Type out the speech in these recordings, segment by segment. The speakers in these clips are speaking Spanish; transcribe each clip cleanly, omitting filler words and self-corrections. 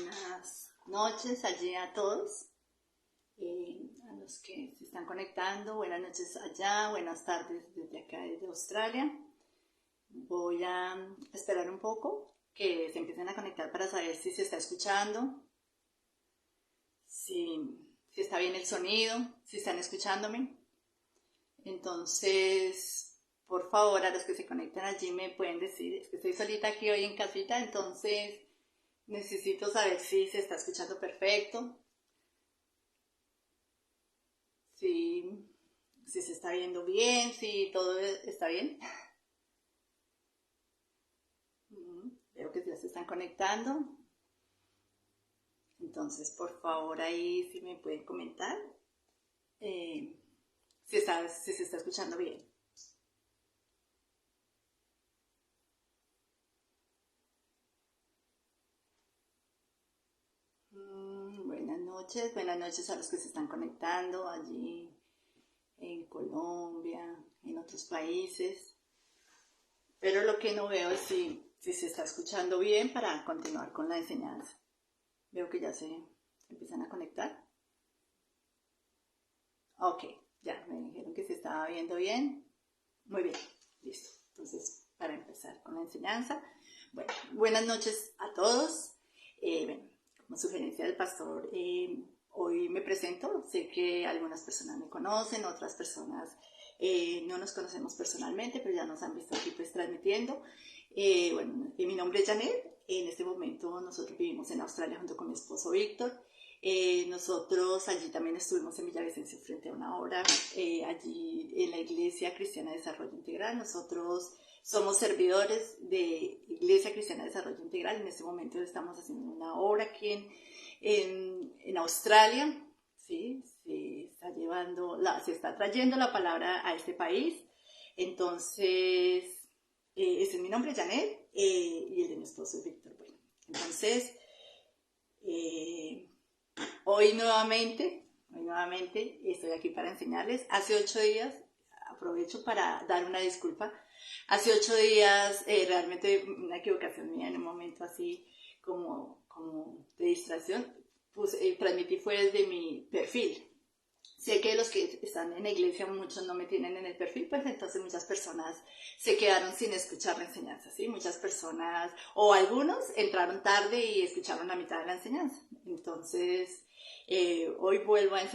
Buenas noches allí a todos, a los que se están conectando. Buenas noches allá, buenas tardes desde acá, desde Australia. Voy a esperar un poco que se empiecen a conectar para saber si se está escuchando, si está bien el sonido, si están escuchándome. Entonces, por favor, a los que se conectan allí me pueden decir, es que estoy solita aquí hoy en casita, entonces necesito saber si se está escuchando perfecto, si se está viendo bien, si todo está bien. Veo que ya se están conectando. Entonces, por favor, ahí si me pueden comentar si se está escuchando bien. Buenas noches a los que se están conectando allí en Colombia, en otros países. Pero lo que no veo es si se está escuchando bien para continuar con la enseñanza. Veo que ya se empiezan a conectar. Ok, ya me dijeron que se estaba viendo bien. Muy bien, listo. Entonces, para empezar con la enseñanza. Bueno, buenas noches a todos. Como sugerencia del pastor, hoy me presento. Sé que algunas personas me conocen, otras personas no nos conocemos personalmente, pero ya nos han visto aquí pues transmitiendo. Mi nombre es Janet. En este momento nosotros vivimos en Australia junto con mi esposo Víctor. Nosotros allí también estuvimos en Villavicencio frente a una obra, allí en la Iglesia Cristiana de Desarrollo Integral. Nosotros somos servidores de Iglesia Cristiana de Desarrollo Integral. En este momento estamos haciendo una obra aquí en Australia. ¿Sí? Se está trayendo la palabra a este país. Entonces, ese es mi nombre, Janet, y el de mi esposo es Víctor. Bueno, entonces, hoy nuevamente estoy aquí para enseñarles. Hace 8 días, aprovecho para dar una disculpa. Hace 8 días, realmente una equivocación mía en un momento así como de distracción, transmití fue desde mi perfil. Sé que los que están en la iglesia, muchos no me tienen en el perfil, pues entonces muchas personas se quedaron sin escuchar la enseñanza, ¿sí? Muchas personas, o algunos, entraron tarde y escucharon la mitad de la enseñanza. Entonces, hoy vuelvo a dar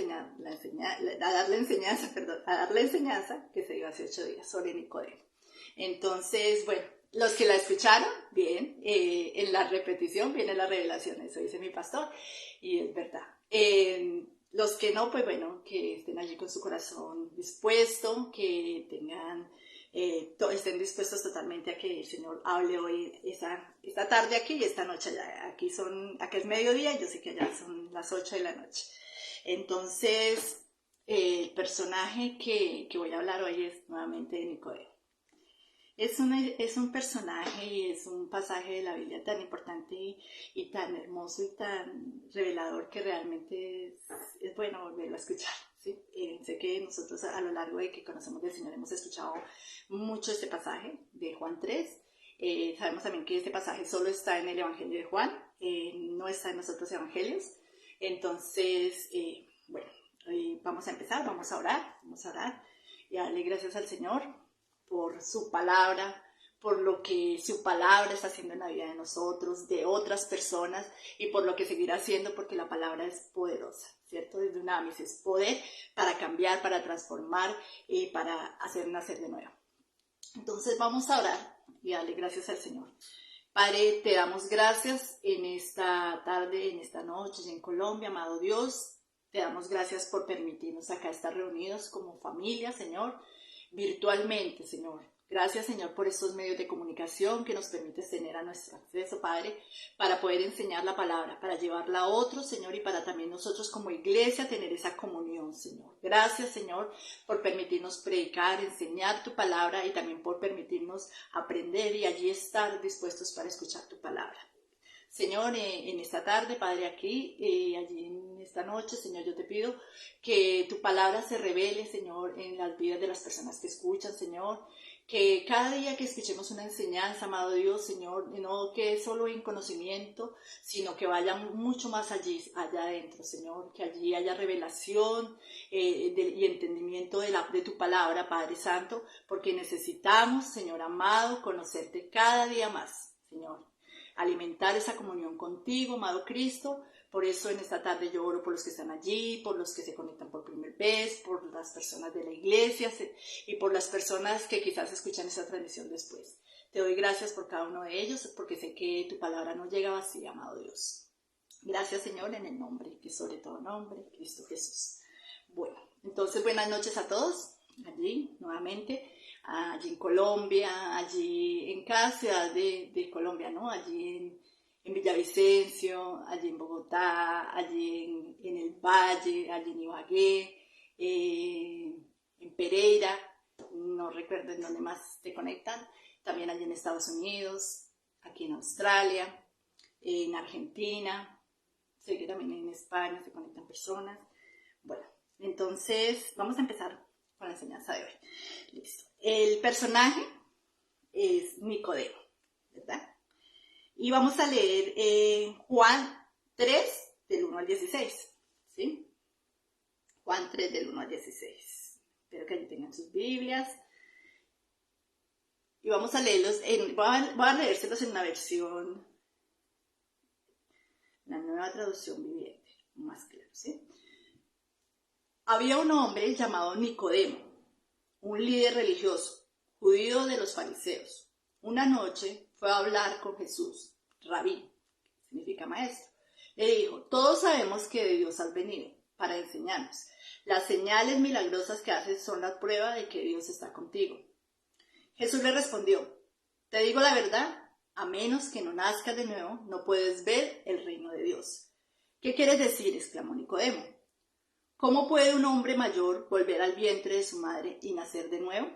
la enseñanza que se dio hace 8 días sobre Nicodemo. Entonces, bueno, los que la escucharon, bien, en la repetición viene la revelación, eso dice mi pastor, y es verdad. Los que no, pues bueno, que estén allí con su corazón dispuesto, que estén dispuestos totalmente a que el Señor hable hoy, esta tarde aquí y esta noche allá. Aquí es mediodía y yo sé que allá son las 8 de la noche. Entonces, el personaje que voy a hablar hoy es nuevamente de Nicodemo. Es un personaje y es un pasaje de la Biblia tan importante y tan hermoso y tan revelador que realmente es bueno volverlo a escuchar. ¿Sí? Sé que nosotros a lo largo de que conocemos del Señor hemos escuchado mucho este pasaje de Juan 3. Sabemos también que este pasaje solo está en el Evangelio de Juan, no está en los otros evangelios. Entonces, hoy vamos a empezar, vamos a orar y darle gracias al Señor por su palabra, por lo que su palabra está haciendo en la vida de nosotros, de otras personas, y por lo que seguirá haciendo, porque la palabra es poderosa, ¿cierto? Desde Dunamis es poder para cambiar, para transformar y para hacer nacer de nuevo. Entonces vamos a orar y darle gracias al Señor. Padre, te damos gracias en esta tarde, en esta noche en Colombia, amado Dios. Te damos gracias por permitirnos acá estar reunidos como familia, Señor, virtualmente, Señor. Gracias, Señor, por estos medios de comunicación que nos permites tener a nuestro acceso, Padre, para poder enseñar la palabra, para llevarla a otros, Señor, y para también nosotros como iglesia tener esa comunión, Señor. Gracias, Señor, por permitirnos predicar, enseñar tu palabra y también por permitirnos aprender y allí estar dispuestos para escuchar tu palabra. Señor, en esta tarde, Padre, aquí, allí en esta noche, Señor, yo te pido que tu palabra se revele, Señor, en las vidas de las personas que escuchan, Señor, que cada día que escuchemos una enseñanza, amado Dios, Señor, no que solo en conocimiento, sino que vaya mucho más allí, allá adentro, Señor, que allí haya revelación y entendimiento de tu palabra, Padre Santo, porque necesitamos, Señor amado, conocerte cada día más, Señor. Alimentar esa comunión contigo, amado Cristo. Por eso en esta tarde yo oro por los que están allí, por los que se conectan por primera vez, por las personas de la iglesia y por las personas que quizás escuchan esta transmisión después. Te doy gracias por cada uno de ellos, porque sé que tu palabra no llega vacía, amado Dios. Gracias, Señor, en el nombre, que sobre todo nombre, Cristo Jesús. Bueno, entonces buenas noches a todos, allí nuevamente, allí en Colombia, allí en cada ciudad de Colombia, ¿no? Allí en Villavicencio, allí en Bogotá, allí en el Valle, allí en Ibagué, en Pereira, no recuerdo en dónde más te conectan, también allí en Estados Unidos, aquí en Australia, en Argentina, sé que también en España se conectan personas. Bueno, entonces vamos a empezar con la enseñanza de hoy. Listo. El personaje es Nicodemo, ¿verdad? Y vamos a leer Juan 3, del 1 al 16, ¿sí? Juan 3, del 1 al 16. Espero que allí tengan sus Biblias. Y vamos a leerlos, voy a leérselos en una versión, la nueva traducción viviente, más claro, ¿sí? Había un hombre llamado Nicodemo, un líder religioso, judío de los fariseos. Una noche fue a hablar con Jesús, rabí, significa maestro. Le dijo, todos sabemos que de Dios has venido para enseñarnos. Las señales milagrosas que haces son la prueba de que Dios está contigo. Jesús le respondió, te digo la verdad, a menos que no nazcas de nuevo, no puedes ver el reino de Dios. ¿Qué quieres decir?, exclamó Nicodemo. ¿Cómo puede un hombre mayor volver al vientre de su madre y nacer de nuevo?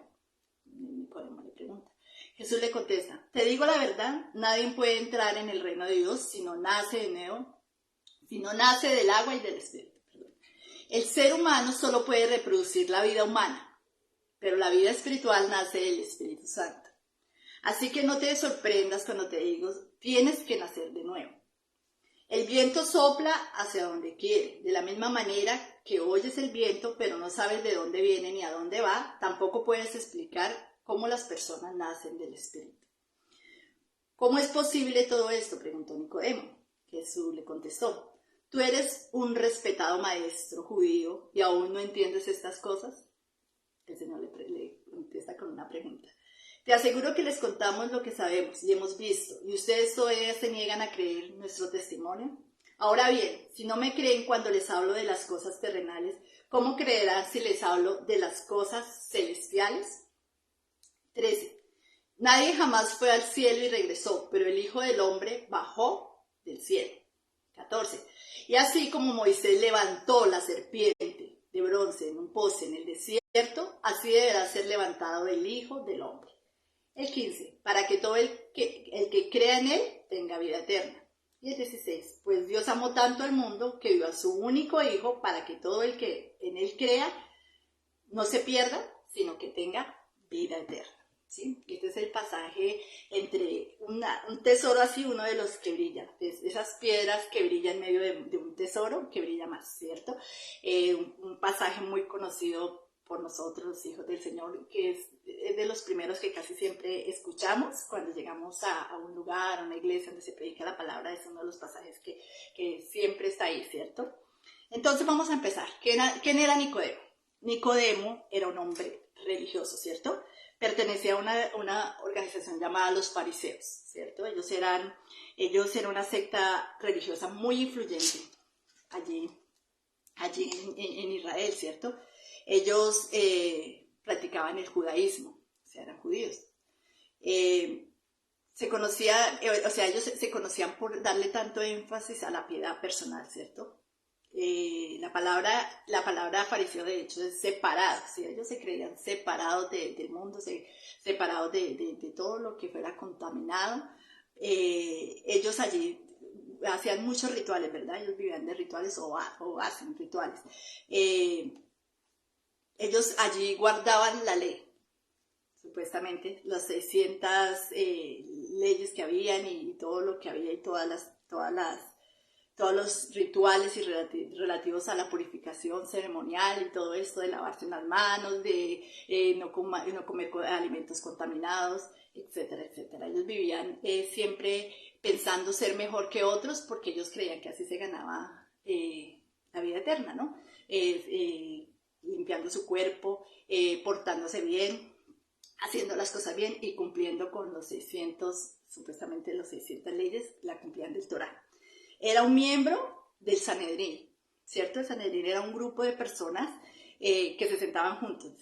Nicodemo le pregunta. Jesús le contesta, te digo la verdad, nadie puede entrar en el reino de Dios si no nace de nuevo, si no nace del agua y del espíritu. El ser humano solo puede reproducir la vida humana, pero la vida espiritual nace del Espíritu Santo. Así que no te sorprendas cuando te digo, tienes que nacer de nuevo. El viento sopla hacia donde quiere, de la misma manera que oyes el viento, pero no sabes de dónde viene ni a dónde va, tampoco puedes explicar cómo las personas nacen del Espíritu. ¿Cómo es posible todo esto?, preguntó Nicodemo. Jesús le contestó, ¿tú eres un respetado maestro judío y aún no entiendes estas cosas? El Señor le contesta con una pregunta. Te aseguro que les contamos lo que sabemos y hemos visto, y ustedes todavía se niegan a creer nuestro testimonio. Ahora bien, si no me creen cuando les hablo de las cosas terrenales, ¿cómo creerán si les hablo de las cosas celestiales? 13. Nadie jamás fue al cielo y regresó, pero el Hijo del Hombre bajó del cielo. 14. Y así como Moisés levantó la serpiente de bronce en un poste en el desierto, así deberá ser levantado el Hijo del Hombre. El 15, para que todo el que crea en él tenga vida eterna. Y el 16, pues Dios amó tanto al mundo que dio a su único Hijo para que todo el que en él crea no se pierda, sino que tenga vida eterna. ¿Sí? Este es el pasaje entre un tesoro así, uno de los que brilla, esas piedras que brillan en medio de un tesoro que brilla más, ¿cierto? Un pasaje muy conocido por nosotros, los hijos del Señor, que es de los primeros que casi siempre escuchamos cuando llegamos a un lugar, a una iglesia donde se predica la palabra. Es uno de los pasajes que siempre está ahí, ¿cierto? Entonces vamos a empezar. ¿Quién era Nicodemo? Nicodemo era un hombre religioso, ¿cierto? Pertenecía a una organización llamada los fariseos, ¿cierto? Ellos eran una secta religiosa muy influyente allí en Israel, ¿cierto? Ellos practicaban el judaísmo, o sea, eran judíos. Ellos se conocían por darle tanto énfasis a la piedad personal, ¿cierto? La palabra fariseo de hecho es separado, ¿sí? Ellos se creían separados del mundo, separados de todo lo que fuera contaminado. Ellos allí hacían muchos rituales, ¿verdad? Ellos vivían de rituales o hacen rituales. Ellos allí guardaban la ley, supuestamente, las 600 leyes que habían y todo lo que había y todos los rituales y relativos a la purificación ceremonial y todo esto de lavarse las manos, de no comer alimentos contaminados, etcétera, etcétera. Ellos vivían siempre pensando ser mejor que otros porque ellos creían que así se ganaba la vida eterna, ¿no? Limpiando su cuerpo, portándose bien, haciendo las cosas bien y cumpliendo con supuestamente los 600 leyes, la cumplían del Torá. Era un miembro del Sanedrín, ¿cierto? El Sanedrín era un grupo de personas que se sentaban juntos,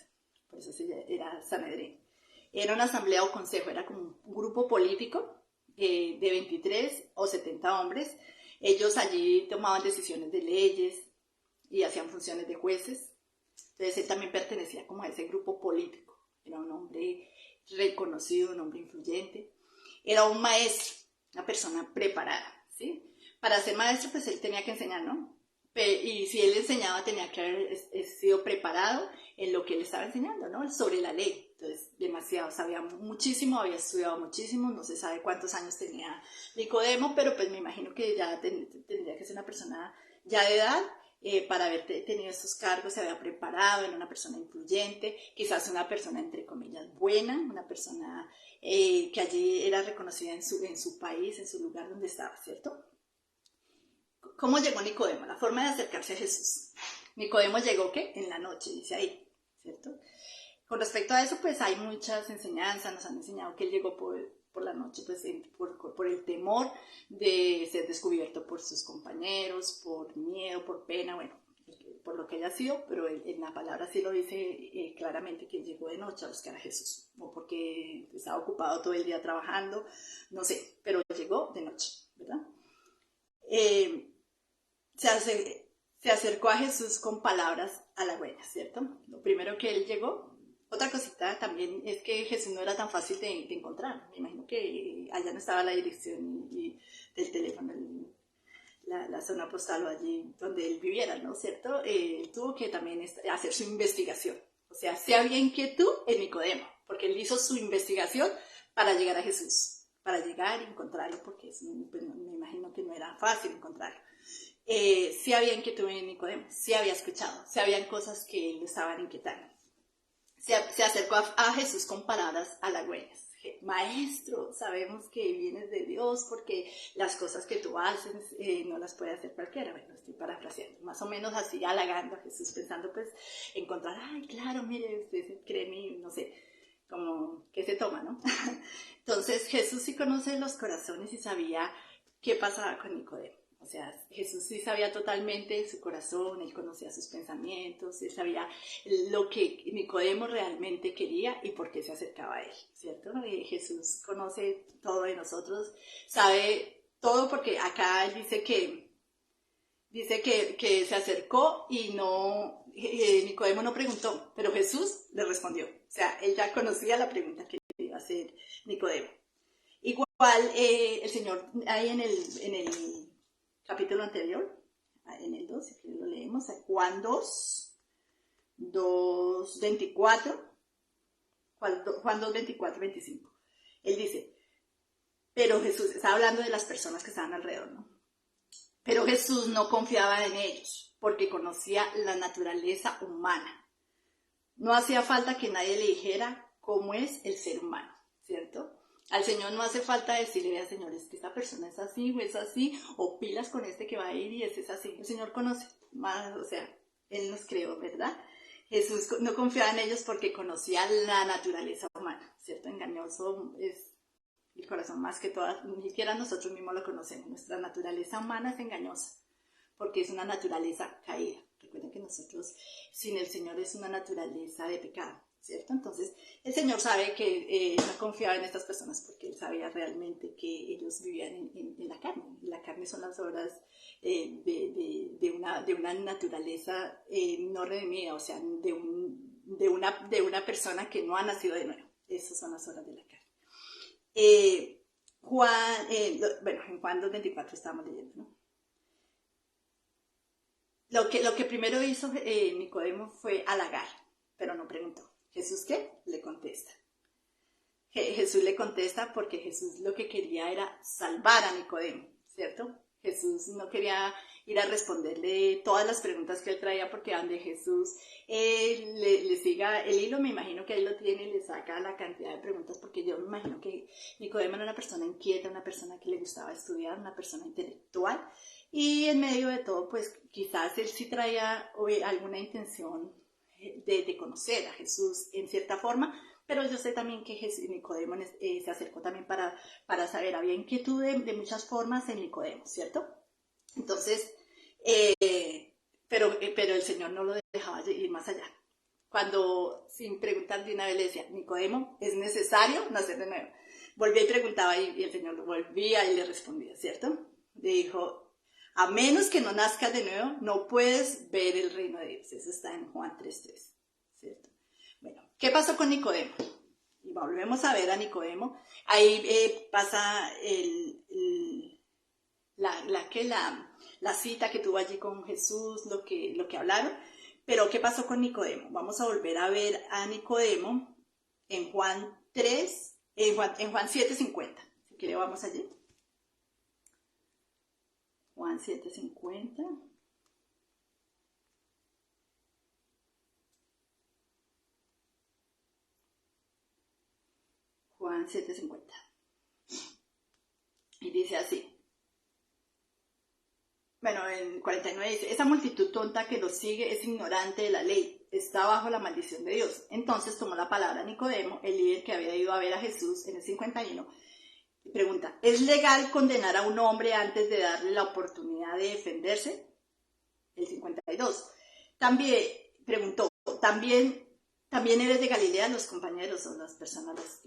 por eso era Sanedrín. Era una asamblea o consejo, era como un grupo político de 23 o 70 hombres. Ellos allí tomaban decisiones de leyes y hacían funciones de jueces. Entonces él también pertenecía como a ese grupo político. Era un hombre reconocido, un hombre influyente. Era un maestro, una persona preparada, ¿sí? Para ser maestro, pues él tenía que enseñar, ¿no? Y si él enseñaba, tenía que haber sido preparado en lo que él estaba enseñando, ¿no? Sobre la ley. Entonces, demasiado, sabía muchísimo, había estudiado muchísimo, no se sabe cuántos años tenía Nicodemo, pero pues me imagino que ya tendría que ser una persona ya de edad para haber tenido estos cargos, se había preparado, era una persona influyente, quizás una persona entre comillas buena, una persona que allí era reconocida en su país, en su lugar donde estaba, ¿cierto? ¿Cómo llegó Nicodemo? La forma de acercarse a Jesús. Nicodemo llegó, ¿qué? En la noche, dice ahí, ¿cierto? Con respecto a eso, pues hay muchas enseñanzas, nos han enseñado que él llegó por la noche, pues por el temor de ser descubierto por sus compañeros, por miedo, por pena, bueno, por lo que haya sido, pero en la palabra sí lo dice claramente que él llegó de noche a buscar a Jesús, o porque estaba ocupado todo el día trabajando, no sé, pero llegó de noche, ¿verdad? Se acercó a Jesús con palabras halagüeñas, ¿cierto? Lo primero que él llegó. Otra cosita también es que Jesús no era tan fácil de encontrar. Me imagino que allá no estaba la dirección del teléfono, la zona postal o allí donde él viviera, ¿no? ¿Cierto? Tuvo que también hacer su investigación. O sea, sí había inquietud en Nicodemo, porque él hizo su investigación para llegar a Jesús, para llegar y encontrarlo, porque pues, me imagino que no era fácil encontrarlo. Sí había inquietud en Nicodemo, sí había escuchado, sí habían cosas que lo estaban inquietando. Se acercó a Jesús con palabras halagüeñas. Maestro, sabemos que vienes de Dios porque las cosas que tú haces no las puede hacer cualquiera. Bueno, estoy parafraseando, más o menos así halagando a Jesús, pensando pues encontrar, ay, claro, mire, usted cree en mí, no sé, como que se toma, ¿no? Entonces Jesús sí conoce los corazones y sabía qué pasaba con Nicodemo. O sea, Jesús sí sabía totalmente su corazón, él conocía sus pensamientos, él sabía lo que Nicodemo realmente quería y por qué se acercaba a él, ¿cierto? Jesús conoce todo de nosotros, sabe todo porque acá él dice que se acercó y Nicodemo no preguntó, pero Jesús le respondió. O sea, él ya conocía la pregunta que le iba a hacer Nicodemo. Igual el Señor ahí en el capítulo anterior, en el 2, si lo leemos, Juan 2, 24, Juan 2, 24, 25. Él dice, pero Jesús, está hablando de las personas que estaban alrededor, ¿no? Pero Jesús no confiaba en ellos, porque conocía la naturaleza humana. No hacía falta que nadie le dijera cómo es el ser humano, ¿cierto? Al Señor no hace falta decirle, vea, Señor, es que esta persona es así o es así, o pilas con este que va a ir y este es así. El Señor conoce más, o sea, Él nos creó, ¿verdad? Jesús no confiaba en ellos porque conocía la naturaleza humana, ¿cierto? Engañoso es el corazón más que todas, ni siquiera nosotros mismos lo conocemos. Nuestra naturaleza humana es engañosa porque es una naturaleza caída. Recuerden que nosotros, sin el Señor, es una naturaleza de pecado, ¿cierto? Entonces, el Señor sabe que no confiaba en estas personas porque Él sabía realmente que ellos vivían en la carne. La carne son las obras de una naturaleza no redimida, o sea, de una persona que no ha nacido de nuevo. Esas son las obras de la carne. En Juan 2:24 estamos leyendo, ¿no? Lo que primero hizo Nicodemo fue halagar, pero no preguntó. ¿Jesús qué? Le contesta. Jesús le contesta porque Jesús lo que quería era salvar a Nicodemo, ¿cierto? Jesús no quería ir a responderle todas las preguntas que él traía, porque donde Jesús le siga el hilo, me imagino que él lo tiene y le saca la cantidad de preguntas, porque yo me imagino que Nicodemo era una persona inquieta, una persona que le gustaba estudiar, una persona intelectual, y en medio de todo, pues quizás él sí traía alguna intención de conocer a Jesús en cierta forma, pero yo sé también que Nicodemo se acercó también para saber, había inquietud de muchas formas en Nicodemo, ¿cierto? Entonces, pero el Señor no lo dejaba ir más allá. Cuando, sin preguntar de una vez, le decía, Nicodemo, ¿es necesario nacer de nuevo? Volvía y preguntaba y el Señor lo volvía y le respondía, ¿cierto? Le dijo, a menos que no nazcas de nuevo, no puedes ver el reino de Dios. Eso está en Juan 3:3, ¿cierto? Bueno, ¿qué pasó con Nicodemo? Y volvemos a ver a Nicodemo. Ahí pasa la cita que tuvo allí con Jesús, lo que hablaron. Pero ¿qué pasó con Nicodemo? Vamos a volver a ver a Nicodemo en Juan 3, en Juan 7:50. Si quiere, vamos allí. Juan 7:50. Juan 7:50. Y dice así. Bueno, en 49 dice, esa multitud tonta que lo sigue es ignorante de la ley, está bajo la maldición de Dios. Entonces tomó la palabra Nicodemo, el líder que había ido a ver a Jesús en el 51, y pregunta, ¿es legal condenar a un hombre antes de darle la oportunidad de defenderse? El 52. También preguntó, ¿también eres de Galilea? Los compañeros o las personas,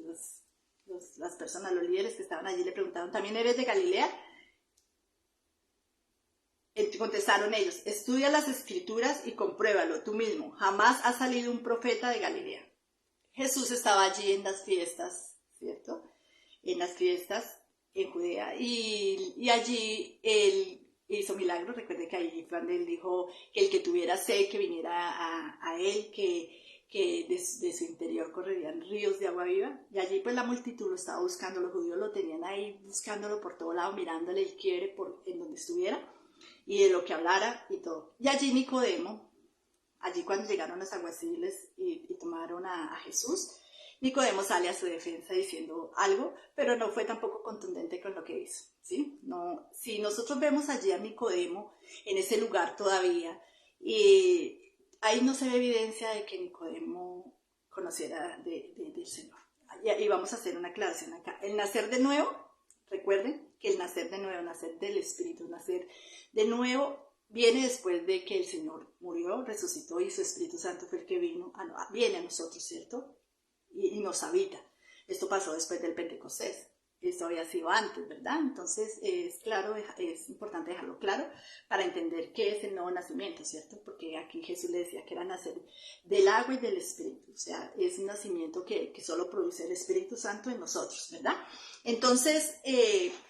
los líderes que estaban allí le preguntaron, ¿también eres de Galilea? Contestaron ellos, estudia las escrituras y compruébalo tú mismo, jamás ha salido un profeta de Galilea. Jesús estaba allí en las fiestas, ¿cierto? En las fiestas en Judea y allí él hizo milagros. Recuerde que allí fue donde él dijo que el que tuviera sed, que viniera a él, que de su interior correrían ríos de agua viva. Y allí pues la multitud lo estaba buscando, los judíos lo tenían ahí buscándolo por todo lado, mirándole el quiebre en donde estuviera y de lo que hablara y todo. Y allí Nicodemo, allí cuando llegaron los alguaciles y tomaron a Jesús, Nicodemo sale a su defensa diciendo algo, pero no fue tampoco contundente con lo que hizo, ¿sí? No, si nosotros vemos allí a Nicodemo en ese lugar todavía, y ahí no se ve evidencia de que Nicodemo conociera del Señor. Y vamos a hacer una aclaración acá. El nacer de nuevo, recuerden que el nacer de nuevo, nacer del Espíritu, nacer de nuevo, viene después de que el Señor murió, resucitó y su Espíritu Santo fue el que viene a nosotros, ¿cierto? Y nos habita. Esto pasó después del Pentecostés. Esto había sido antes, ¿verdad? Entonces es importante dejarlo claro para entender qué es el nuevo nacimiento, ¿cierto? Porque aquí Jesús le decía que era nacer del agua y del Espíritu. O sea, es un nacimiento que solo produce el Espíritu Santo en nosotros, ¿verdad? Entonces,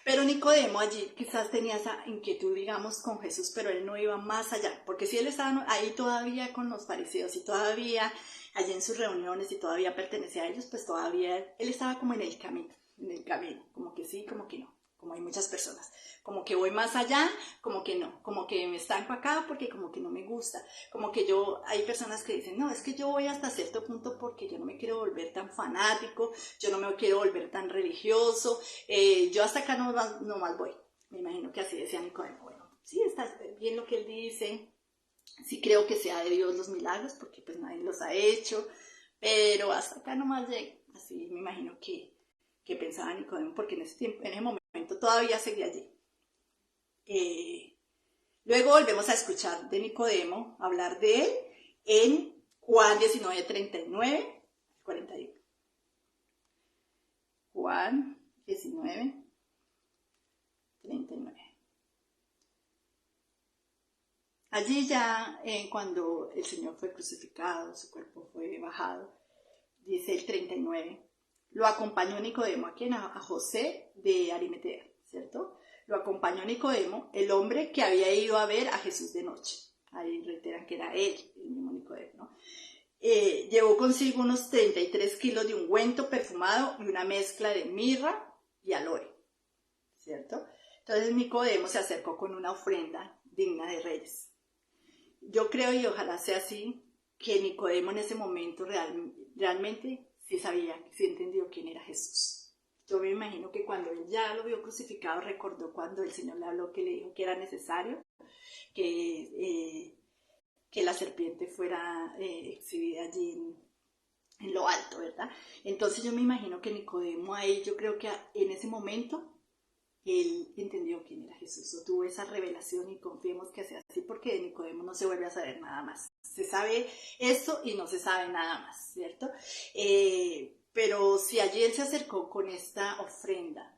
pero Nicodemo allí quizás tenía esa inquietud, digamos, con Jesús, pero él no iba más allá. Porque si él estaba ahí todavía con los fariseos y todavía allí en sus reuniones y todavía pertenecía a ellos, pues todavía él estaba como en el camino, como que sí, como que no, como hay muchas personas, como que voy más allá, como que no, como que me estanco acá porque como que no me gusta, como que hay personas que dicen, no, es que yo voy hasta cierto punto porque yo no me quiero volver tan fanático, yo no me quiero volver tan religioso, yo hasta acá no más voy. Me imagino que así decía Nicodemo. Bueno, sí, está bien lo que él dice. Sí creo que sea de Dios los milagros, porque pues nadie los ha hecho, pero hasta acá nomás llegué. Así me imagino que pensaba Nicodemo, porque en ese momento todavía seguía allí. Luego volvemos a escuchar de Nicodemo, hablar de él en Juan 19:39, 41. Juan 19:39. Allí ya, cuando el Señor fue crucificado, su cuerpo fue bajado, dice el 39, lo acompañó Nicodemo, ¿a quién? A José de Arimatea, ¿cierto? Lo acompañó Nicodemo, el hombre que había ido a ver a Jesús de noche. Ahí reiteran que era él, el mismo Nicodemo, ¿no? llevó consigo unos 33 kilos de ungüento perfumado y una mezcla de mirra y aloe, ¿cierto? Entonces Nicodemo se acercó con una ofrenda digna de reyes. Yo creo, y ojalá sea así, que Nicodemo en ese momento realmente sí sabía, sí entendió quién era Jesús. Yo me imagino que cuando él ya lo vio crucificado, recordó cuando el Señor le habló, que le dijo que era necesario que la serpiente fuera exhibida allí en lo alto, ¿verdad? Entonces yo me imagino que Nicodemo ahí, yo creo que en ese momento él entendió quién era Jesús, o tuvo esa revelación, y confiemos que sea así, porque de Nicodemo no se vuelve a saber nada más. Se sabe esto y no se sabe nada más, ¿cierto? Pero si allí él se acercó con esta ofrenda,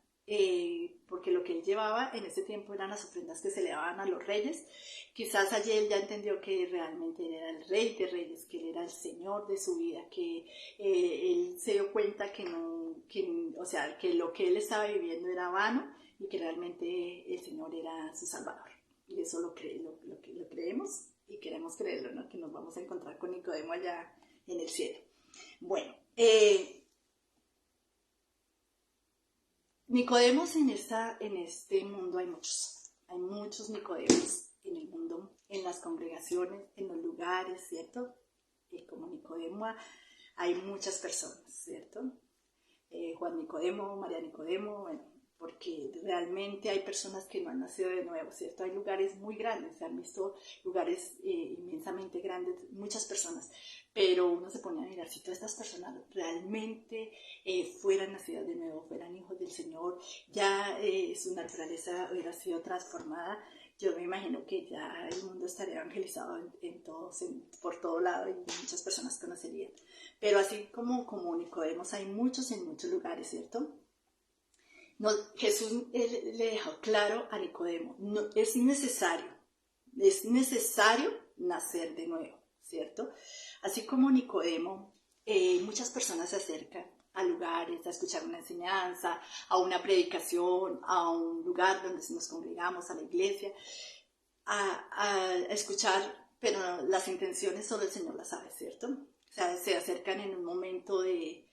porque lo que él llevaba en ese tiempo eran las ofrendas que se le daban a los reyes, quizás allí él ya entendió que realmente él era el rey de reyes, que él era el Señor de su vida, que él se dio cuenta que o sea, que lo que él estaba viviendo era vano, y que realmente el Señor era su Salvador. Y eso lo creemos y queremos creerlo, ¿no? Que nos vamos a encontrar con Nicodemo allá en el cielo. Bueno, Nicodemos en este mundo hay muchos Nicodemos en el mundo, en las congregaciones, en los lugares, ¿cierto? Como Nicodemo hay muchas personas, ¿cierto? Juan Nicodemo, María Nicodemo, bueno, porque realmente hay personas que no han nacido de nuevo, ¿cierto? Hay lugares muy grandes, se han visto lugares inmensamente grandes, muchas personas, pero uno se pone a mirar si todas estas personas realmente fueran nacidas de nuevo, fueran hijos del Señor, ya su naturaleza hubiera sido transformada. Yo me imagino que ya el mundo estaría evangelizado por todo lado, y muchas personas conocerían. Pero así como Nicodemos, hay muchos en muchos lugares, ¿cierto? No, Jesús le dejó claro a Nicodemo, no, es necesario nacer de nuevo, ¿cierto? Así como Nicodemo, muchas personas se acercan a lugares, a escuchar una enseñanza, a una predicación, a un lugar donde nos congregamos, a la iglesia, a escuchar, pero las intenciones solo el Señor las sabe, ¿cierto? O sea, se acercan en un momento de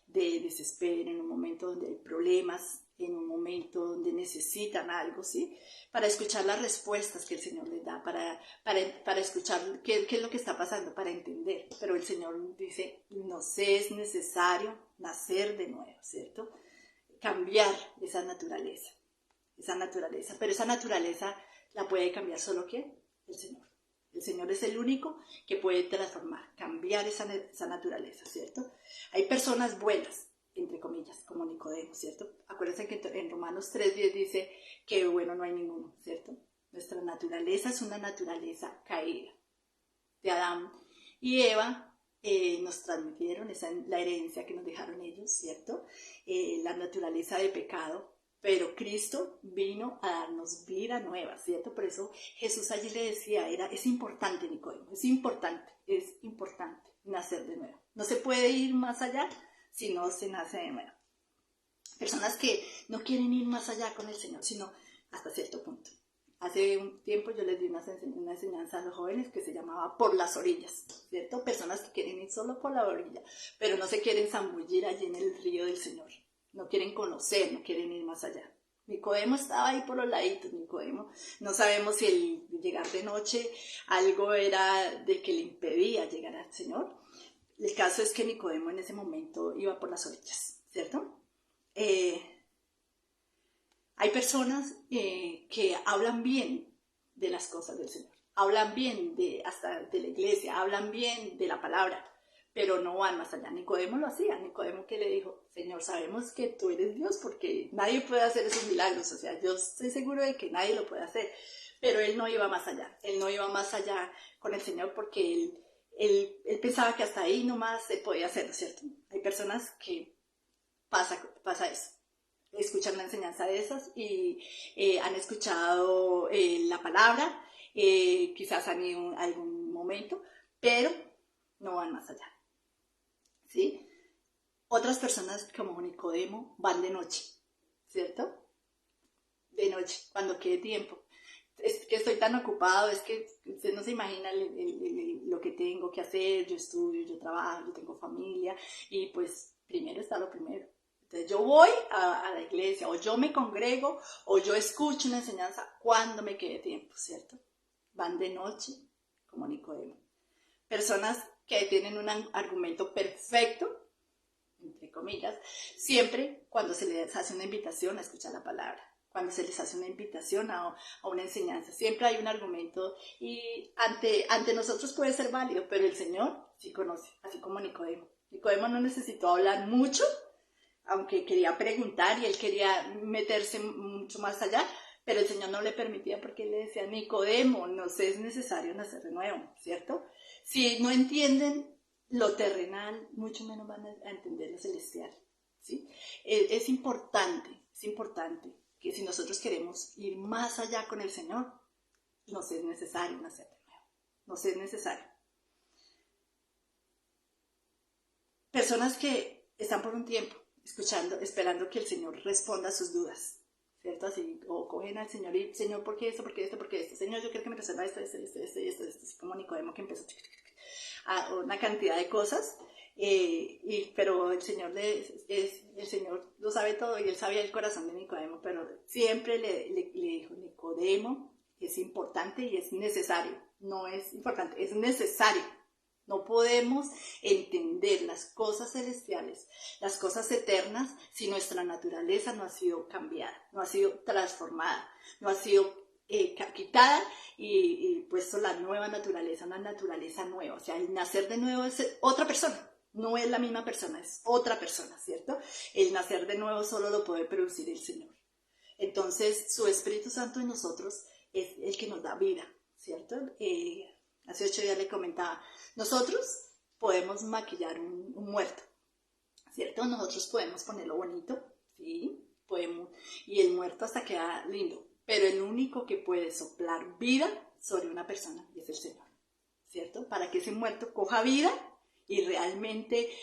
desespero, en un momento donde hay problemas, en un momento donde necesitan algo, ¿sí? Para escuchar las respuestas que el Señor les da, para escuchar qué es lo que está pasando, para entender. Pero el Señor dice, nos es necesario nacer de nuevo, ¿cierto? Cambiar esa naturaleza. Pero esa naturaleza la puede cambiar solo ¿quién? El Señor. El Señor es el único que puede transformar, cambiar esa naturaleza, ¿cierto? Hay personas buenas, entre comillas, como Nicodemo, ¿cierto? Acuérdense que en Romanos 3:10 dice que bueno no hay ninguno, ¿cierto? Nuestra naturaleza es una naturaleza caída de Adán y Eva. Nos transmitieron la herencia que nos dejaron ellos, ¿cierto? La naturaleza de pecado. Pero Cristo vino a darnos vida nueva, ¿cierto? Por eso Jesús allí le decía, es importante, Nicodemo, es importante nacer de nuevo. No se puede ir más allá si no se nace de nuevo. Personas que no quieren ir más allá con el Señor, sino hasta cierto punto. Hace un tiempo yo les di una enseñanza a los jóvenes que se llamaba por las orillas, ¿cierto? Personas que quieren ir solo por la orilla, pero no se quieren zambullir allí en el río del Señor. No quieren conocer, no quieren ir más allá. Nicodemo estaba ahí por los laditos, Nicodemo. No sabemos si el llegar de noche algo era de que le impedía llegar al Señor. El caso es que Nicodemo en ese momento iba por las orillas, ¿cierto? Hay personas que hablan bien de las cosas del Señor, hablan bien hasta de la iglesia, hablan bien de la palabra, pero no van más allá. Nicodemo lo hacía. Nicodemo que le dijo, Señor, sabemos que tú eres Dios porque nadie puede hacer esos milagros, o sea, yo estoy seguro de que nadie lo puede hacer, pero él no iba más allá, él no iba más allá con el Señor porque él pensaba que hasta ahí nomás se podía hacer, ¿cierto? Hay personas que pasa eso, escuchan una enseñanza de esas y han escuchado la palabra, quizás han ido en algún momento, pero no van más allá. ¿Sí? Otras personas como Nicodemo van de noche, ¿cierto? De noche, cuando quede tiempo. es que estoy tan ocupado, es que usted no se imagina lo que tengo que hacer, yo estudio, yo trabajo, yo tengo familia y pues primero está lo primero. Entonces yo voy a la iglesia o yo me congrego o yo escucho una enseñanza cuando me quede tiempo, ¿cierto? Van de noche como Nicodemo. Personas que tienen un argumento perfecto, entre comillas, siempre cuando se les hace una invitación a escuchar la palabra, cuando se les hace una invitación a una enseñanza, siempre hay un argumento y ante nosotros puede ser válido, pero el Señor sí conoce, así como Nicodemo. Nicodemo no necesitó hablar mucho, aunque quería preguntar y él quería meterse mucho más allá, pero el Señor no le permitía porque él le decía, Nicodemo, no sé, es necesario nacer de nuevo, ¿cierto? Si no entienden lo terrenal, mucho menos van a entender lo celestial, ¿sí? Es importante que si nosotros queremos ir más allá con el Señor, nos es necesario nacer de nuevo, nos es necesario. Personas que están por un tiempo escuchando, esperando que el Señor responda a sus dudas, ¿cierto? Así, o cogen al Señor y, Señor, ¿por qué esto? ¿Por qué esto? ¿Por qué esto? Señor, yo quiero que me resuelva esto, así como Nicodemo que empezó a una cantidad de cosas, pero el Señor lo sabe todo y él sabía el corazón de Nicodemo, pero siempre le dijo, Nicodemo, es importante y es necesario, no es importante, es necesario. No podemos entender las cosas celestiales, las cosas eternas, si nuestra naturaleza no ha sido cambiada, no ha sido transformada, no ha sido quitada y puesto la nueva naturaleza, una naturaleza nueva. O sea, el nacer de nuevo es otra persona, no es la misma persona, es otra persona, ¿cierto? El nacer de nuevo solo lo puede producir el Señor. Entonces, su Espíritu Santo en nosotros es el que nos da vida, ¿cierto? Hace 8 días le comentaba, nosotros podemos maquillar un muerto, ¿cierto? Nosotros podemos ponerlo bonito, ¿sí? Podemos, y el muerto hasta queda lindo, pero el único que puede soplar vida sobre una persona es el Señor, ¿cierto? Para que ese muerto coja vida y realmente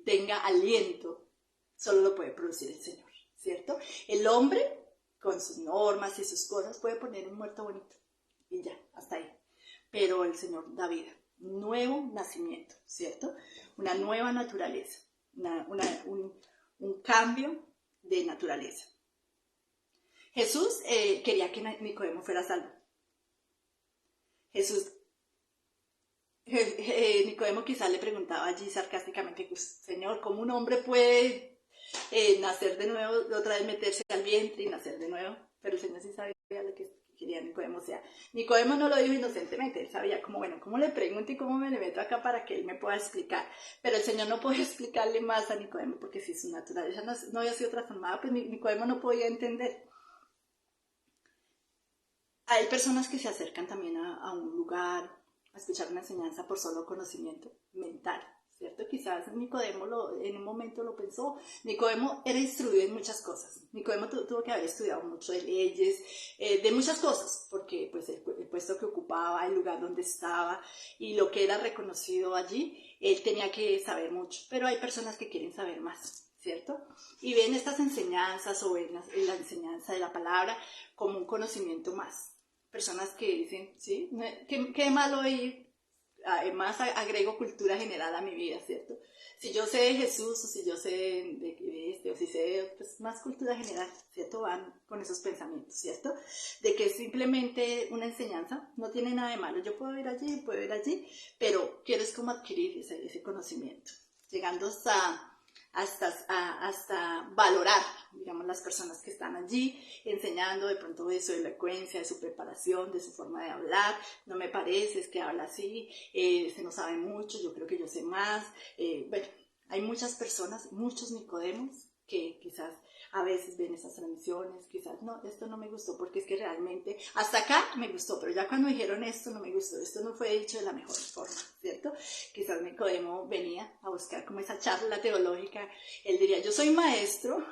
tenga aliento, solo lo puede producir el Señor, ¿cierto? El hombre, con sus normas y sus cosas, puede poner un muerto bonito y ya, hasta ahí. Pero el Señor da vida, un nuevo nacimiento, ¿cierto? Una nueva naturaleza, un cambio de naturaleza. Jesús quería que Nicodemo fuera salvo. Nicodemo quizás le preguntaba allí sarcásticamente, pues, Señor, ¿cómo un hombre puede nacer de nuevo, otra vez meterse al vientre y nacer de nuevo? Pero el Señor sí sabía lo que quería Nicodemo. O sea, Nicodemo no lo dijo inocentemente, él sabía como, bueno, ¿cómo le pregunto y cómo me le meto acá para que él me pueda explicar? Pero el Señor no podía explicarle más a Nicodemo porque si su naturaleza no había sido transformada, pues Nicodemo no podía entender. Hay personas que se acercan también a un lugar, a escuchar una enseñanza por solo conocimiento mental, ¿cierto? Quizás Nicodemo en un momento lo pensó. Nicodemo era instruido en muchas cosas. Nicodemo tuvo que haber estudiado mucho de leyes, de muchas cosas, porque pues el puesto que ocupaba, el lugar donde estaba y lo que era reconocido allí, él tenía que saber mucho. Pero hay personas que quieren saber más, ¿cierto? Y ven estas enseñanzas o ven la enseñanza de la palabra como un conocimiento más. Personas que dicen, ¿sí? ¿Qué malo ir? Además agrego cultura general a mi vida, ¿cierto? Si yo sé de Jesús o si yo sé de este o si sé de pues, más cultura general, ¿cierto? Van con esos pensamientos, ¿cierto? De que simplemente una enseñanza no tiene nada de malo. Yo puedo ir allí, pero quiero es como adquirir ese conocimiento, llegando hasta valorar, digamos, las personas que están allí enseñando de pronto de su elocuencia, de su preparación, de su forma de hablar. No me parece, es que habla así, se no sabe mucho, yo creo que yo sé más. Bueno, hay muchas personas, muchos Nicodemos que quizás a veces ven esas transmisiones, quizás no, esto no me gustó porque es que realmente hasta acá me gustó, pero ya cuando dijeron esto no me gustó, esto no fue dicho de la mejor forma, ¿cierto? Quizás Nicodemo venía a buscar como esa charla teológica, él diría, yo soy maestro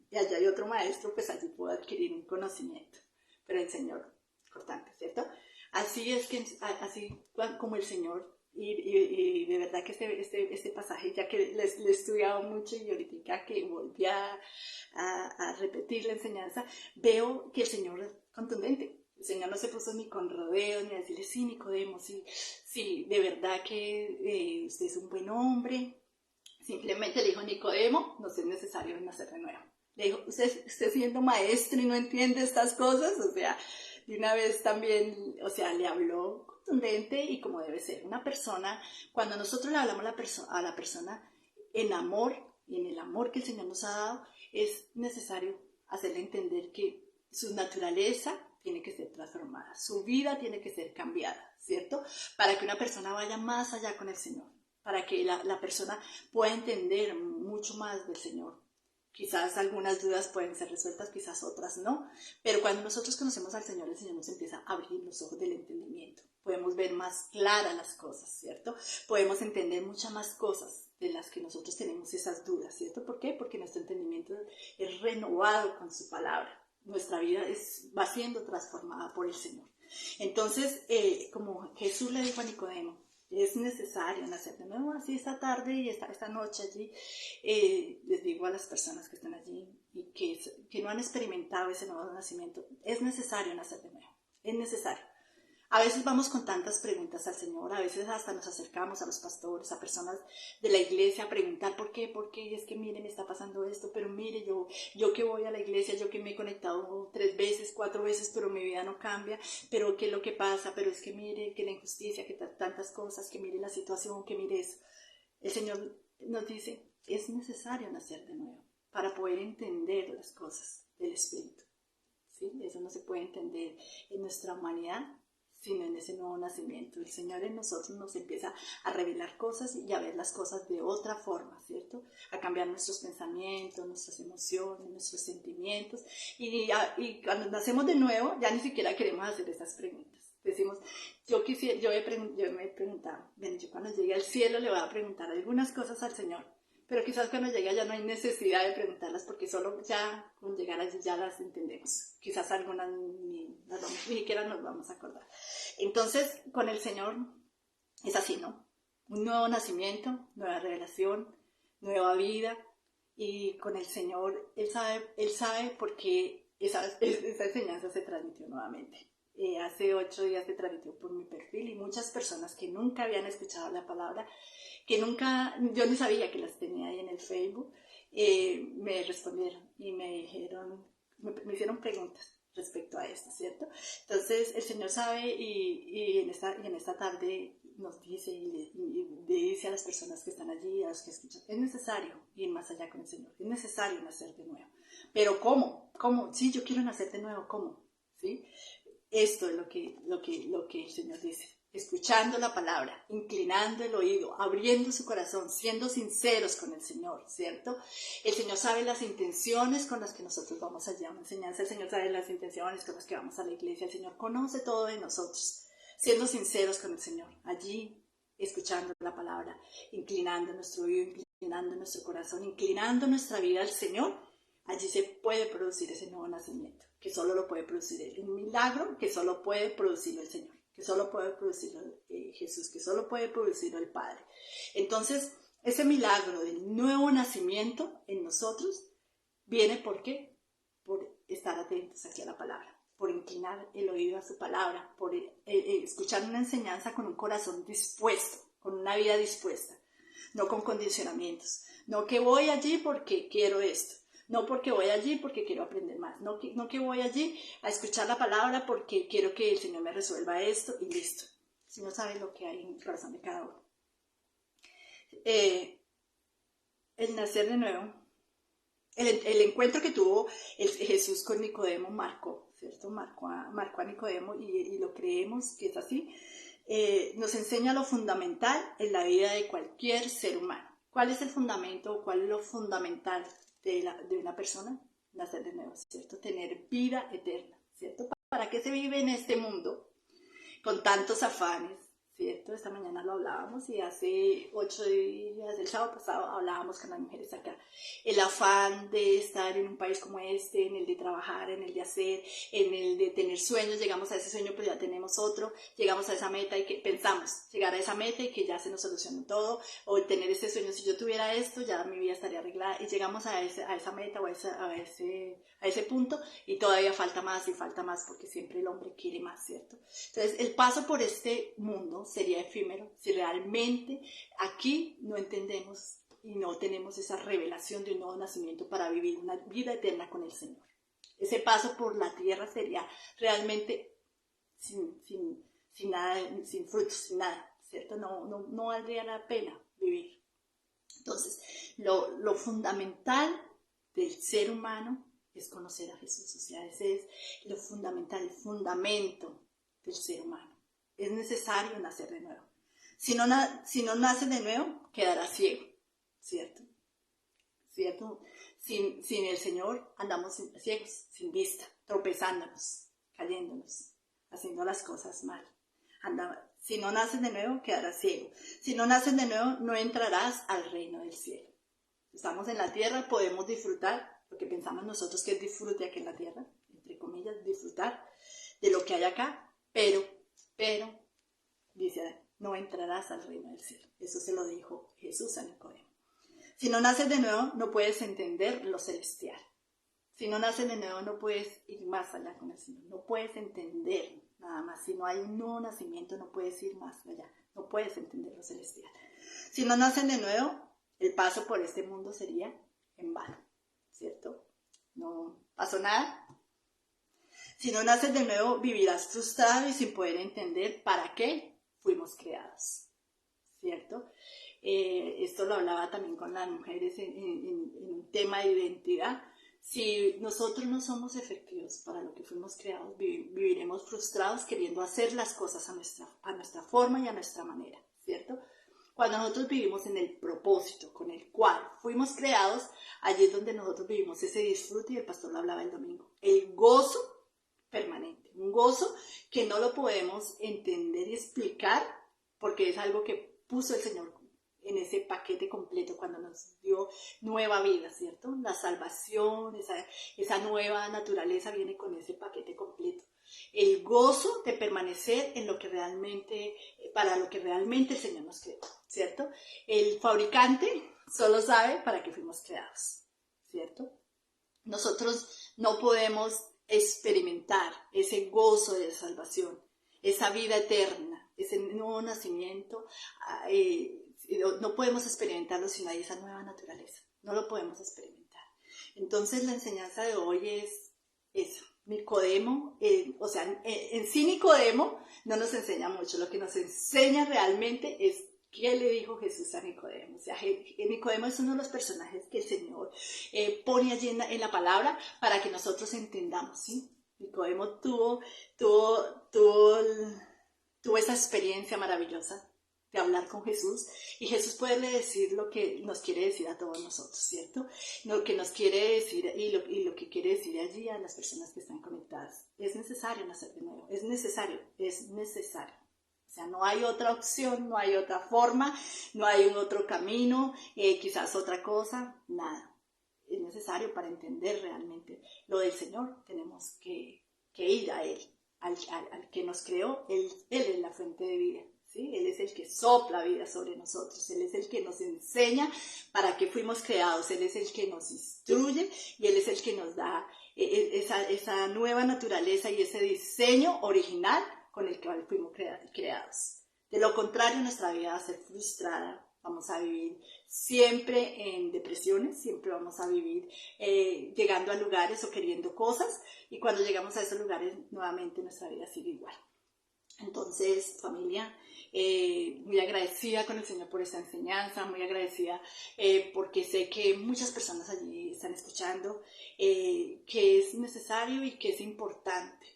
y allá hay otro maestro, pues allí puedo adquirir un conocimiento, pero el Señor, importante, ¿cierto? Así es que, así como el Señor. Y de verdad que este pasaje, ya que lo he estudiado mucho y ahorita que volví a repetir la enseñanza, veo que el Señor es contundente. El Señor no se puso ni con rodeos, ni a decirle, sí, Nicodemo, sí, sí, de verdad que usted es un buen hombre. Simplemente le dijo, Nicodemo, no es necesario nacer de nuevo. Le dijo, usted siendo maestro y no entiende estas cosas, o sea, de una vez también, o sea, le habló contundente y como debe ser. Una persona, cuando nosotros le hablamos a la persona en amor y en el amor que el Señor nos ha dado, es necesario hacerle entender que su naturaleza tiene que ser transformada, su vida tiene que ser cambiada, ¿cierto? Para que una persona vaya más allá con el Señor, para que la persona pueda entender mucho más del Señor. Quizás algunas dudas pueden ser resueltas, quizás otras no, pero cuando nosotros conocemos al Señor, el Señor nos empieza a abrir los ojos del entendimiento. Podemos ver más claras las cosas, ¿cierto? Podemos entender muchas más cosas de las que nosotros tenemos esas dudas, ¿cierto? ¿Por qué? Porque nuestro entendimiento es renovado con su palabra. Nuestra vida va siendo transformada por el Señor. Entonces, como Jesús le dijo a Nicodemo, es necesario nacer de nuevo. Así esta tarde y esta noche allí, les digo a las personas que están allí y que no han experimentado ese nuevo nacimiento, es necesario nacer de nuevo, es necesario. A veces vamos con tantas preguntas al Señor, a veces hasta nos acercamos a los pastores, a personas de la iglesia a preguntar por qué, es que mire, me está pasando esto, pero mire, yo que voy a la iglesia, yo que me he conectado 3 veces, 4 veces, pero mi vida no cambia, pero qué es lo que pasa, pero es que mire, que la injusticia, que tantas cosas, que mire la situación, que mire eso. El Señor nos dice, es necesario nacer de nuevo para poder entender las cosas del Espíritu. ¿Sí? Eso no se puede entender en nuestra humanidad, sino en ese nuevo nacimiento. El Señor en nosotros nos empieza a revelar cosas y a ver las cosas de otra forma, ¿cierto? A cambiar nuestros pensamientos, nuestras emociones, nuestros sentimientos. Y cuando nacemos de nuevo, ya ni siquiera queremos hacer esas preguntas. Decimos, yo me he preguntado, bueno, yo cuando llegue al cielo le voy a preguntar algunas cosas al Señor, pero quizás cuando llegue allá no hay necesidad de preguntarlas porque solo ya con llegar allí ya las entendemos. Quizás algunas ni siquiera nos vamos a acordar. Entonces, con el Señor es así, ¿no? Un nuevo nacimiento, nueva revelación, nueva vida. Y con el Señor, Él sabe por qué esa enseñanza se transmitió nuevamente. Hace 8 días se transmitió por mi perfil y muchas personas que nunca habían escuchado la palabra, yo no sabía que las tenía ahí en el Facebook, me respondieron y me dijeron, me hicieron preguntas respecto a esto, ¿cierto? Entonces el Señor sabe y en esta tarde nos dice y le dice a las personas que están allí, a los que escuchan, es necesario ir más allá con el Señor, es necesario nacer de nuevo. Pero ¿cómo? ¿Cómo? Sí, yo quiero nacer de nuevo, ¿cómo? ¿Sí? Esto es lo que el Señor dice. Escuchando la palabra, inclinando el oído, abriendo su corazón, siendo sinceros con el Señor, ¿cierto? El Señor sabe las intenciones con las que nosotros vamos allá a una enseñanza, el Señor sabe las intenciones con las que vamos a la iglesia, el Señor conoce todo de nosotros, siendo sinceros con el Señor, allí escuchando la palabra, inclinando nuestro oído, inclinando nuestro corazón, inclinando nuestra vida al Señor, allí se puede producir ese nuevo nacimiento, que solo lo puede producir Él, un milagro que solo puede producirlo el Señor, que solo puede producirlo Jesús, que solo puede producirlo el Padre. Entonces, ese milagro del nuevo nacimiento en nosotros viene ¿por qué? Por estar atentos aquí a la palabra, por inclinar el oído a su palabra, por escuchar una enseñanza con un corazón dispuesto, con una vida dispuesta, no con condicionamientos, no que voy allí porque quiero esto, no porque voy allí porque quiero aprender más, no que voy allí a escuchar la palabra porque quiero que el Señor me resuelva esto y listo. Si no sabe lo que hay en el corazón de cada uno. El nacer de nuevo, el encuentro que tuvo Jesús con Nicodemo marcó, ¿cierto? Marcó a Nicodemo y lo creemos que es así. Nos enseña lo fundamental en la vida de cualquier ser humano. ¿Cuál es el fundamento o cuál es lo fundamental de una persona? Nacer de nuevo, ¿cierto? Tener vida eterna, ¿cierto? ¿Para qué se vive en este mundo con tantos afanes, ¿cierto? Esta mañana lo hablábamos y hace 8 días, el sábado pasado, hablábamos con las mujeres acá. El afán de estar en un país como este, en el de trabajar, en el de hacer, en el de tener sueños, llegamos a ese sueño pero ya tenemos otro, llegamos a esa meta y que pensamos llegar a esa meta y que ya se nos solucionó todo, o tener este sueño, si yo tuviera esto, ya mi vida estaría arreglada, y llegamos a esa meta o a ese punto y todavía falta más y falta más porque siempre el hombre quiere más, ¿cierto? Entonces el paso por este mundo sería efímero si realmente aquí no entendemos y no tenemos esa revelación de un nuevo nacimiento para vivir una vida eterna con el Señor. Ese paso por la tierra sería realmente sin nada, sin frutos, sin nada, ¿cierto? No valdría la pena vivir. Entonces, lo fundamental del ser humano es conocer a Jesús, o sea, ese es lo fundamental, el fundamento del ser humano. Es necesario nacer de nuevo. Si no nace de nuevo, quedará ciego, ¿cierto? ¿Cierto? Sin el Señor andamos ciegos, sin vista, tropezándonos, cayéndonos, haciendo las cosas mal. Si no naces de nuevo, quedarás ciego. Si no naces de nuevo, no entrarás al reino del cielo. Estamos en la tierra, podemos disfrutar, lo que pensamos nosotros que es disfrute aquí en la tierra, entre comillas, disfrutar de lo que hay acá, pero, dice, no entrarás al reino del cielo. Eso se lo dijo Jesús a Nicodemo. Si no naces de nuevo, no puedes entender lo celestial. Si no naces de nuevo, no puedes ir más allá con el Señor. No puedes entender nada más. Si no hay un nuevo nacimiento, no puedes ir más allá. No puedes entender lo celestial. Si no nacen de nuevo, el paso por este mundo sería en vano, ¿cierto? No pasó nada. Si no naces de nuevo, vivirás frustrado y sin poder entender para qué fuimos creados, ¿cierto? Esto lo hablaba también con las mujeres en un tema de identidad. Si nosotros no somos efectivos para lo que fuimos creados, viviremos frustrados queriendo hacer las cosas a nuestra forma y a nuestra manera, ¿cierto? Cuando nosotros vivimos en el propósito con el cual fuimos creados, allí es donde nosotros vivimos ese disfrute, y el pastor lo hablaba el domingo, el gozo permanente, un gozo que no lo podemos entender y explicar porque es algo que puso el Señor en ese paquete completo cuando nos dio nueva vida, ¿cierto? La salvación, esa nueva naturaleza viene con ese paquete completo. El gozo de permanecer en lo que realmente, para lo que realmente el Señor nos creó, ¿cierto? El fabricante solo sabe para qué fuimos creados, ¿cierto? Nosotros no podemos experimentar ese gozo de salvación, esa vida eterna, ese nuevo nacimiento, no podemos experimentarlo si no hay esa nueva naturaleza, no lo podemos experimentar. Entonces la enseñanza de hoy es eso. Nicodemo, en sí Nicodemo no nos enseña mucho, lo que nos enseña realmente es qué le dijo Jesús a Nicodemo. O sea, Nicodemo es uno de los personajes que el Señor pone allí en la palabra para que nosotros entendamos, ¿sí? Nicodemo tuvo esa experiencia maravillosa de hablar con Jesús, y Jesús puede decir lo que nos quiere decir a todos nosotros, ¿cierto? Lo que nos quiere decir y lo que quiere decir allí a las personas que están conectadas. Es necesario nacer de nuevo, es necesario. O sea, no hay otra opción, no hay otra forma, no hay un otro camino, quizás otra cosa, nada. Es necesario para entender realmente lo del Señor. Tenemos que ir a Él, al que nos creó. Él es la fuente de vida. ¿Sí? Él es el que sopla vida sobre nosotros, Él es el que nos enseña para qué fuimos creados, Él es el que nos instruye y Él es el que nos da esa nueva naturaleza y ese diseño original con el que fuimos creados. De lo contrario, nuestra vida va a ser frustrada, vamos a vivir siempre en depresiones, siempre vamos a vivir llegando a lugares o queriendo cosas, y cuando llegamos a esos lugares nuevamente nuestra vida sigue igual. Entonces, familia, muy agradecida con el Señor por esta enseñanza, muy agradecida porque sé que muchas personas allí están escuchando, que es necesario y que es importante,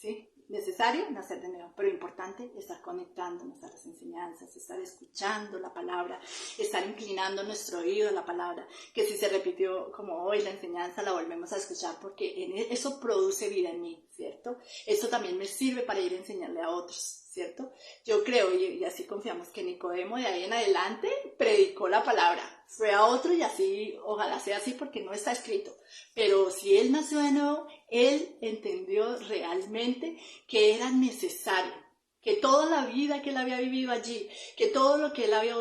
¿sí? necesario nacer de nuevo, pero importante estar conectándonos a las enseñanzas, estar escuchando la palabra, estar inclinando nuestro oído a la palabra, que si se repitió como hoy la enseñanza la volvemos a escuchar porque eso produce vida en mí, ¿cierto? Eso también me sirve para ir a enseñarle a otros, ¿cierto? Yo creo y así confiamos que Nicodemo de ahí en adelante predicó la palabra, fue a otro y así, ojalá sea así porque no está escrito, pero si él nació de nuevo, él entendió realmente que era necesario, que toda la vida que él había vivido allí, que todo lo que él había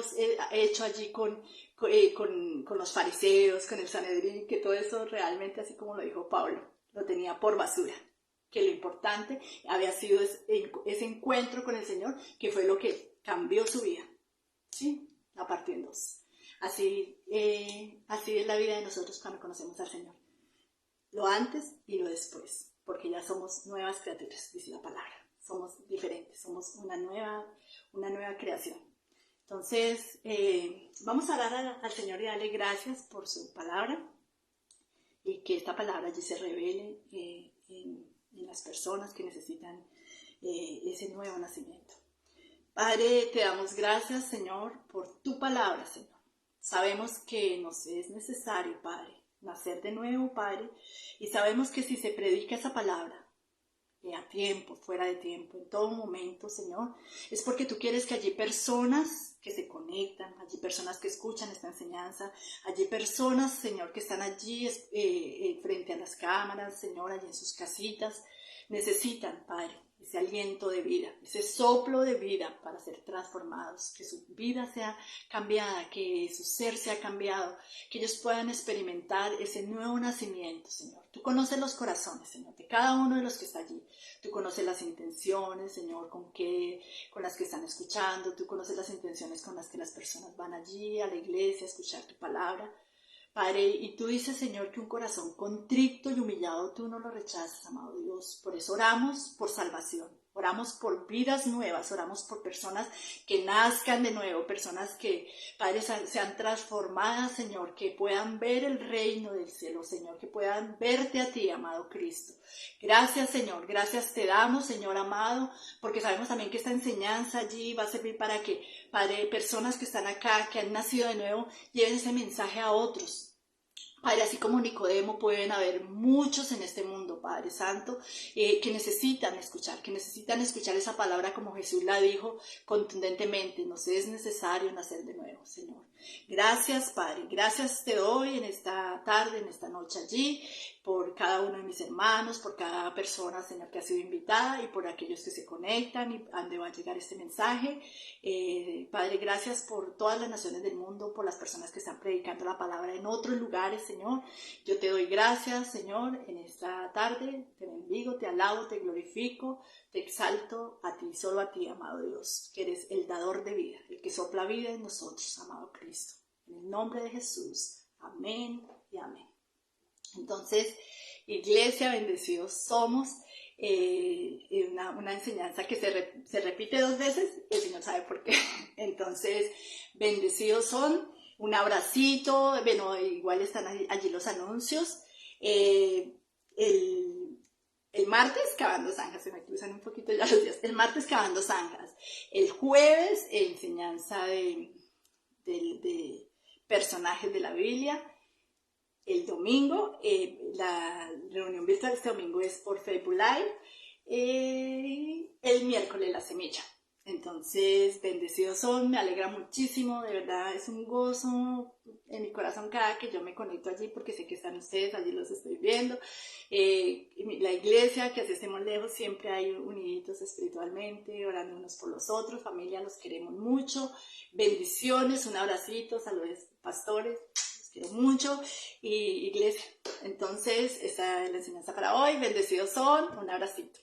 hecho allí con los fariseos, con el Sanedrín, que todo eso realmente, así como lo dijo Pablo, lo tenía por basura, que lo importante había sido ese encuentro con el Señor, que fue lo que cambió su vida, ¿sí? La partió en dos. Así es la vida de nosotros cuando conocemos al Señor. Lo antes y lo después, porque ya somos nuevas criaturas, dice la palabra. Somos diferentes, somos una nueva creación. Entonces, vamos a orar al Señor y darle gracias por su palabra y que esta palabra allí se revele en las personas que necesitan ese nuevo nacimiento. Padre, te damos gracias, Señor, por tu palabra, Señor. Sabemos que nos es necesario, Padre, nacer de nuevo, Padre, y sabemos que si se predica esa palabra, a tiempo, fuera de tiempo, en todo momento, Señor, es porque tú quieres que allí personas que se conectan, allí personas que escuchan esta enseñanza, allí personas, Señor, que están allí frente a las cámaras, Señor, allí en sus casitas, necesitan, Padre, ese aliento de vida, ese soplo de vida para ser transformados, que su vida sea cambiada, que su ser sea cambiado, que ellos puedan experimentar ese nuevo nacimiento, Señor. Tú conoces los corazones, Señor, de cada uno de los que está allí. Tú conoces las intenciones, Señor, con las que están escuchando. Tú conoces las intenciones con las que las personas van allí a la iglesia a escuchar tu palabra. Padre, y tú dices, Señor, que un corazón contrito y humillado tú no lo rechazas, amado Dios. Por eso oramos por salvación, oramos por vidas nuevas, oramos por personas que nazcan de nuevo, personas que, Padre, sean transformadas, Señor, que puedan ver el reino del cielo, Señor, que puedan verte a ti, amado Cristo. Gracias, Señor, gracias te damos, Señor amado, porque sabemos también que esta enseñanza allí va a servir para que, Padre, personas que están acá, que han nacido de nuevo, lleven ese mensaje a otros. Padre, así como Nicodemo, pueden haber muchos en este mundo, Padre Santo, que necesitan escuchar esa palabra como Jesús la dijo contundentemente. Nos es necesario nacer de nuevo, Señor. Gracias, Padre. Gracias te doy en esta tarde, en esta noche allí, por cada uno de mis hermanos, por cada persona, Señor, que ha sido invitada y por aquellos que se conectan y a donde va a llegar este mensaje. Padre, gracias por todas las naciones del mundo, por las personas que están predicando la palabra en otros lugares, Señor. Yo te doy gracias, Señor, en esta tarde. Te bendigo, te alabo, te glorifico, te exalto a ti, solo a ti, amado Dios, que eres el dador de vida, el que sopla vida en nosotros, amado Cristo. En el nombre de Jesús. Amén y amén. Entonces, iglesia, bendecidos somos. Una enseñanza que se repite 2 veces, el Señor sabe por qué. Entonces, bendecidos son. Un abracito, bueno, igual están allí los anuncios. El martes, cavando zanjas, se me cruzan un poquito ya los días. El martes, cavando zanjas. El jueves, enseñanza de personajes de la Biblia. El domingo, la reunión virtual este domingo es por Facebook Live. El miércoles la semilla. Entonces, bendecidos son, me alegra muchísimo, de verdad es un gozo en mi corazón cada que yo me conecto allí porque sé que están ustedes, allí los estoy viendo. La iglesia, que así estemos lejos, siempre hay uniditos espiritualmente, orando unos por los otros. Familia, los queremos mucho. Bendiciones, un abracito, saludos pastores. Quiero mucho, y iglesia. Entonces, esa es la enseñanza para hoy. Bendecidos son, un abracito.